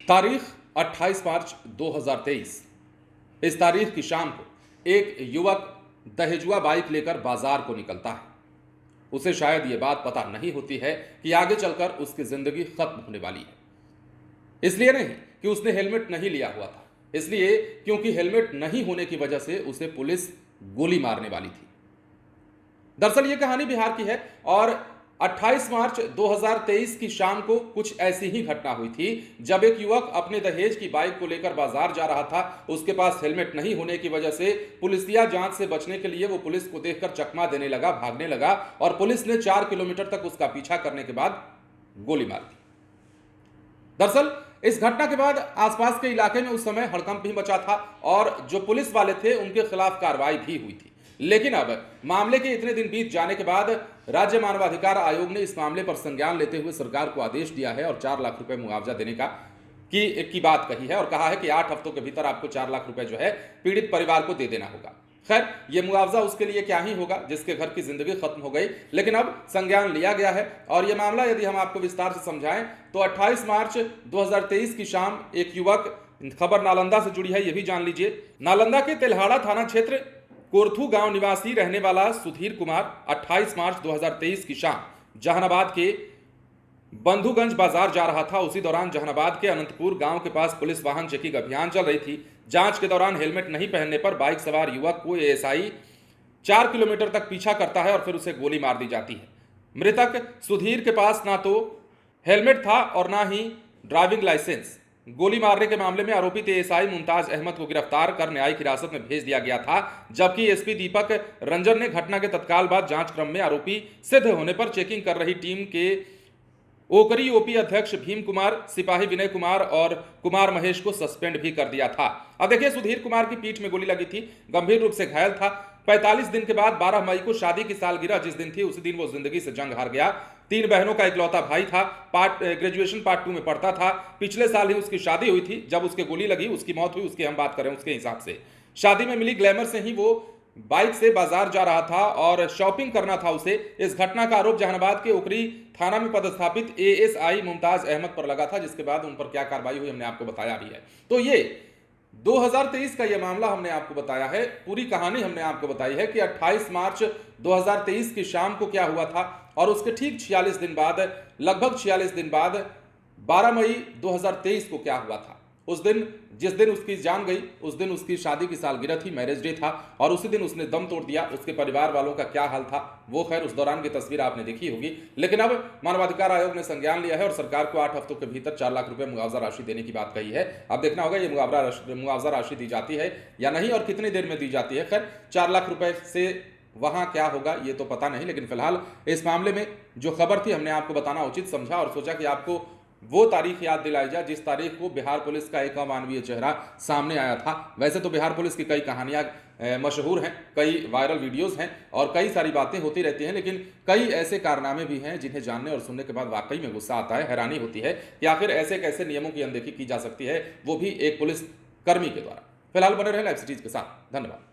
तारीख 28 मार्च 2023। इस तारीख की शाम को एक युवक दहेजुआ बाइक लेकर बाजार को निकलता है। उसे शायद ये बात पता नहीं होती है कि आगे चलकर उसकी जिंदगी खत्म होने वाली है। इसलिए नहीं कि उसने हेलमेट नहीं लिया हुआ था, इसलिए क्योंकि हेलमेट नहीं होने की वजह से उसे पुलिस गोली मारने वाली थी। दरअसल ये कहानी बिहार की है और 28 मार्च 2023 की शाम को कुछ ऐसी ही घटना हुई थी जब एक युवक अपने दहेज की बाइक को लेकर बाजार जा रहा था। उसके पास हेलमेट नहीं होने की वजह से पुलिसिया जांच से बचने के लिए वो पुलिस को देखकर चकमा देने लगा, भागने लगा और पुलिस ने 4 किलोमीटर तक उसका पीछा करने के बाद गोली मार दी। दरअसल इस घटना के बाद आसपास के इलाके में उस समय हड़कंप भी मचा था और जो पुलिस वाले थे उनके खिलाफ कार्रवाई भी हुई थी। लेकिन अब मामले के इतने दिन बीत जाने के बाद राज्य मानवाधिकार आयोग ने इस मामले पर संज्ञान लेते हुए सरकार को आदेश दिया है और 4 लाख रुपए मुआवजा देने की बात कही है और कहा है कि 8 हफ्तों के भीतर आपको 4 लाख रुपए जो है पीड़ित परिवार को दे देना होगा। खैर, यह मुआवजा उसके लिए क्या ही होगा जिसके घर की जिंदगी खत्म हो गई, लेकिन अब संज्ञान लिया गया है। और यह मामला यदि हम आपको विस्तार से समझाएं तो 28 मार्च 2023 की शाम एक युवक, खबर नालंदा से जुड़ी है, यह भी जान लीजिए। नालंदा के तेल्हाड़ा थाना क्षेत्र कोरथू गांव निवासी रहने वाला सुधीर कुमार 28 मार्च 2023 की शाम जहानाबाद के बंधुगंज बाजार जा रहा था। उसी दौरान जहानाबाद के अनंतपुर गांव के पास पुलिस वाहन चेकिंग अभियान चल रही थी। जांच के दौरान हेलमेट नहीं पहनने पर बाइक सवार युवक को एएसआई 4 किलोमीटर तक पीछा करता है और फिर उसे गोली मार दी जाती है। मृतक सुधीर के पास ना तो हेलमेट था और ना ही ड्राइविंग लाइसेंस। गोली मारने के मामले में आरोपित एएसआई मुमताज अहमद को गिरफ्तार कर न्यायिक हिरासत में भेज दिया गया था, जबकि एसपी दीपक रंजन ने घटना के तत्काल बाद जांच क्रम में आरोपी सिद्ध होने पर चेकिंग कर रही टीम के ओकरी ओपी अध्यक्ष भीम कुमार, सिपाही विनय कुमार और कुमार महेश को सस्पेंड भी कर दिया था। अब देखिए, सुधीर कुमार की पीठ में गोली लगी थी, गंभीर रूप से घायल था। 45 दिन के बाद 12 मई को शादी की सालगिरह जिस दिन थी उसी दिन वो जिंदगी से जंग हार गया। 3 बहनों का इकलौता भाई था, ग्रेजुएशन पार्ट 2 में पढ़ता था। पिछले साल ही उसकी शादी हुई थी, जब उसके गोली लगी, उसकी मौत हुई, उसकी हम बात करें उसके हिसाब से। शादी में मिली ग्लैमर से ही वो बाइक से बाजार जा रहा था और शॉपिंग करना था उसे। इस घटना का आरोप जहानाबाद के उकरी थाना में पदस्थापित एएसआई मुमताज अहमद पर लगा था, जिसके बाद उन पर क्या कार्रवाई हुई हमने आपको बताया भी है। तो ये 2023 का यह मामला हमने आपको बताया है, पूरी कहानी हमने आपको बताई है कि 28 मार्च 2023 की शाम को क्या हुआ था और उसके ठीक 46 दिन बाद, लगभग 46 दिन बाद 12 मई 2023 को क्या हुआ था। उस दिन, जिस दिन उसकी जान गई, उस दिन उसकी शादी की सालगिरह थी, मैरिज डे था और उसी दिन उसने दम तोड़ दिया। उसके परिवार वालों का क्या हाल था वो खैर उस दौरान की तस्वीर आपने देखी होगी। लेकिन अब मानवाधिकार आयोग ने संज्ञान लिया है और सरकार को 8 हफ्तों के भीतर 4 लाख रुपए मुआवजा राशि देने की बात कही है। अब देखना होगा ये मुआवजा राशि दी जाती है या नहीं और कितनी देर में दी जाती है। खैर, 4 लाख रुपए से वहां क्या होगा ये तो पता नहीं, लेकिन फिलहाल इस मामले में जो खबर थी हमने आपको बताना उचित समझा और सोचा कि आपको वो तारीख याद दिलाई जाए जिस तारीख को बिहार पुलिस का एक अमानवीय चेहरा सामने आया था। वैसे तो बिहार पुलिस की कई कहानियां मशहूर हैं, कई वायरल वीडियोस हैं और कई सारी बातें होती रहती हैं, लेकिन कई ऐसे कारनामे भी हैं जिन्हें जानने और सुनने के बाद वाकई में गुस्सा आता है, हैरानी होती है कि आखिर ऐसे कैसे नियमों की अनदेखी की जा सकती है, वो भी एक पुलिस कर्मी के द्वारा। फिलहाल बने रहें लाइव सिटीज के साथ। धन्यवाद।